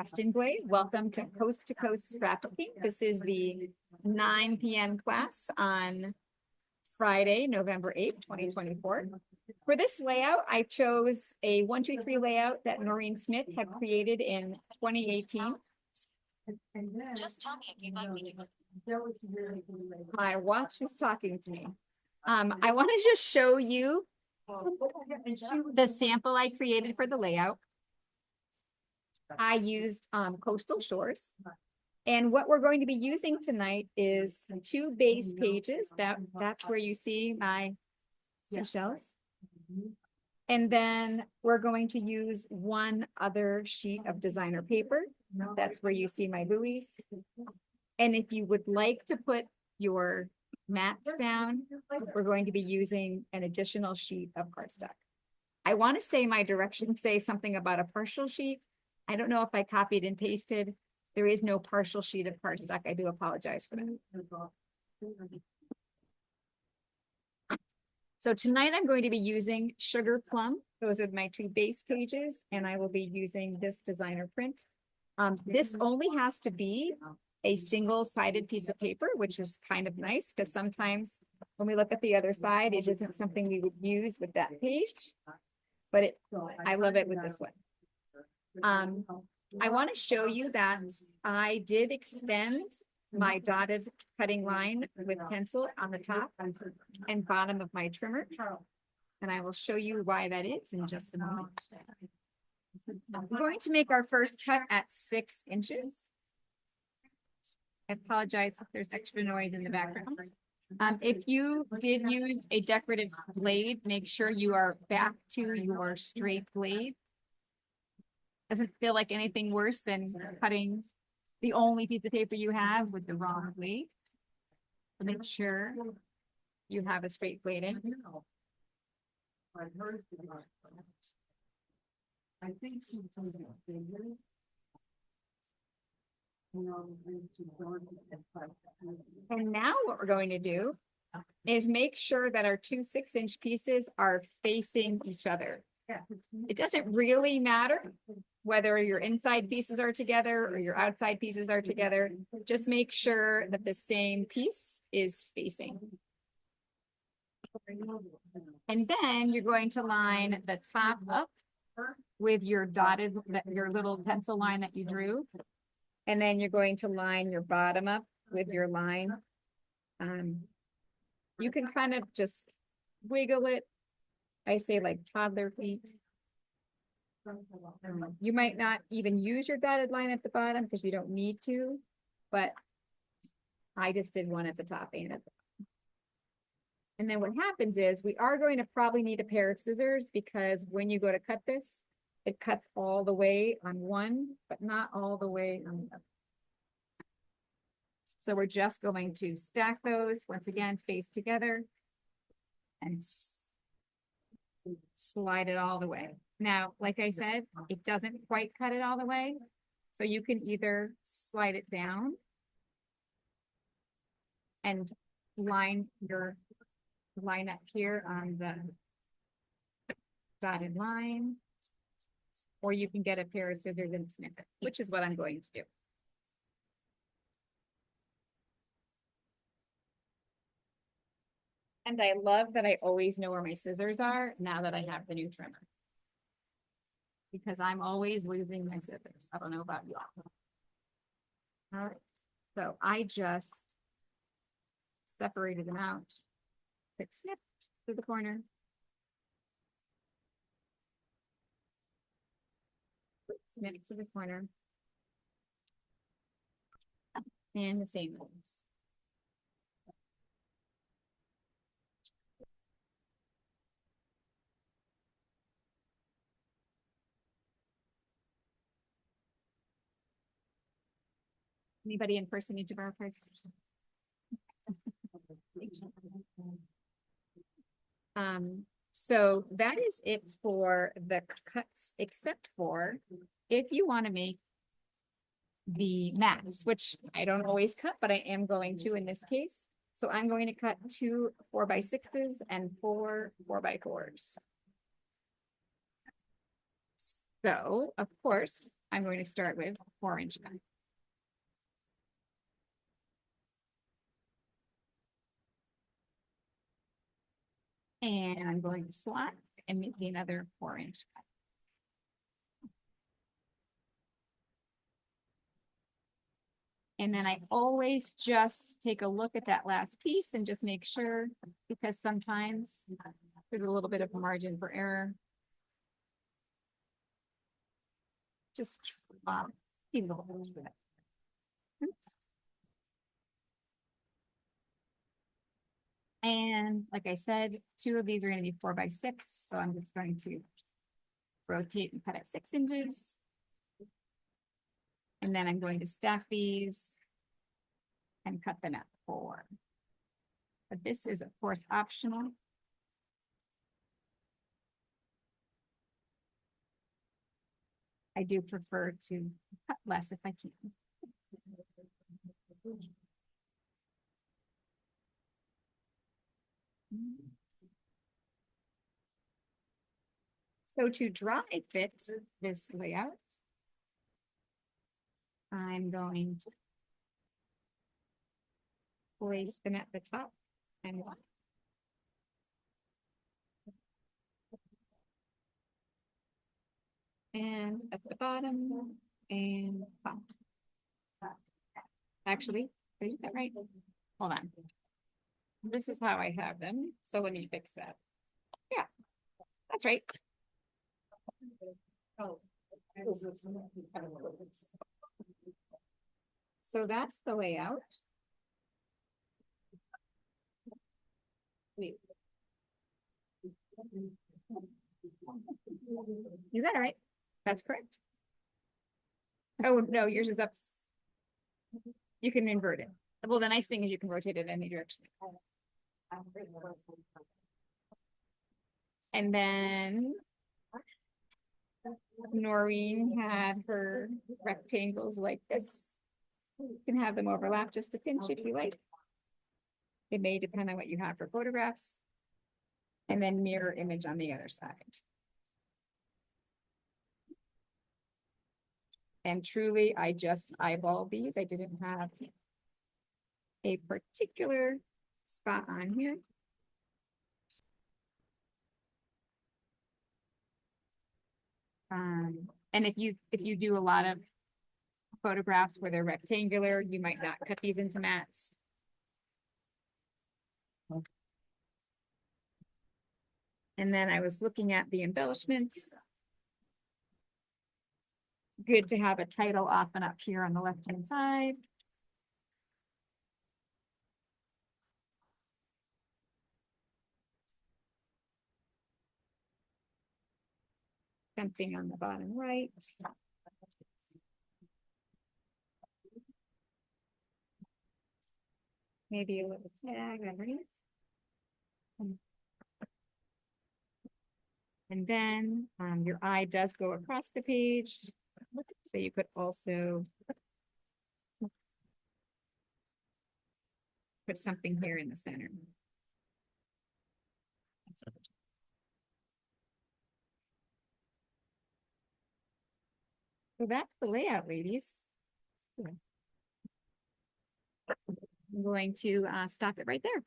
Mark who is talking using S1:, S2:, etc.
S1: Castonguay. Welcome to Coast Scrapbooking. This is the 9 p.m. class on Friday, November 8th, 2024. For this layout, I chose a 1-2-3 layout that Noreen Smith had created in 2018.
S2: Just tell me if you'd like me to.
S1: My watch is talking to me. I want to just show you the sample I created for the layout. I used Coastal Shores. And what we're going to be using tonight is 2 base pages. That's where you see my seashells. And then we're going to use 1 other sheet of designer paper. That's where you see my buoys. And if you would like to put your mats down, we're going to be using an additional sheet of cardstock. I want to say my directions say something about a partial sheet. I don't know if I copied and pasted. There is no partial sheet of cardstock. I do apologize for that. So tonight I'm going to be using Sugar Plum. Those are my 2 base pages, and I will be using this designer print. This only has to be a single-sided piece of paper, which is kind of nice because sometimes when we look at the other side, it isn't something we would use with that page, but I love it with this one. I want to show you that I did extend my dotted cutting line with pencil on the top and bottom of my trimmer. And I will show you why that is in just a moment. We're going to make our first cut at 6 inches. I apologize if there's extra noise in the background. If you did use a decorative blade, make sure you are back to your straight blade. Doesn't feel like anything worse than cutting the only piece of paper you have with the wrong blade. So make sure you have a straight blade in. And now what we're going to do is make sure that our 2 6-inch pieces are facing each other. It doesn't really matter whether your inside pieces are together or your outside pieces are together. Just make sure that the same piece is facing. And then you're going to line the top up with your dotted, your little pencil line that you drew. And then you're going to line your bottom up with your line. You can kind of just wiggle it. I say like toddler feet. You might not even use your dotted line at the bottom because you don't need to, but I just did one at the top and at the bottom. And then what happens is we are going to probably need a pair of scissors because when you go to cut this, it cuts all the way on one, but not all the way on the other. So we're just going to stack those once again, face together and slide it all the way. Now, like I said, it doesn't quite cut it all the way. So you can either slide it down and line your line up here on the dotted line, or you can get a pair of scissors and snip it, which is what I'm going to do. And I love that I always know where my scissors are now that I have the new trimmer. Because I'm always losing my scissors. I don't know about y'all. All right, so I just separated them out. Quick snip to the corner. Quick snip to the corner. And the same ones. Anybody in person need to borrow cards? So that is it for the cuts, except for if you want to make the mats, which I don't always cut, but I am going to in this case. So I'm going to cut 2 4x6s and 4 4x4s. So of course I'm going to start with 4-inch cut. And I'm going to slot and make another 4-inch cut. And then I always just take a look at that last piece and just make sure, because sometimes there's a little bit of margin for error. Just be a little bit. Oops. And like I said, 2 of these are going to be 4x6, so I'm just going to rotate and cut at 6 inches. And then I'm going to stack these and cut them at 4. But this is, of course, optional. I do prefer to cut less if I can. So to dry fit this layout, I'm going to place them at the top and one. And at the bottom and top. Actually, did I get that right? Hold on. This is how I have them. So let me fix that. Yeah, that's right. So that's the layout. You got it right. That's correct. Oh, no, yours is up. You can invert it. Well, the nice thing is you can rotate it in any direction. And then Noreen had her rectangles like this. You can have them overlap just a pinch if you like. It may depend on what you have for photographs. And then mirror image on the other side. And truly, I just eyeballed these. I didn't have a particular spot on here. And if you do a lot of photographs where they're rectangular, you might not cut these into mats. And then I was looking at the embellishments. Good to have a title often up here on the left-hand side. Something on the bottom right. Maybe a little tag underneath. And then your eye does go across the page. So you could also put something here in the center. So that's the layout, ladies. I'm going to stop it right there.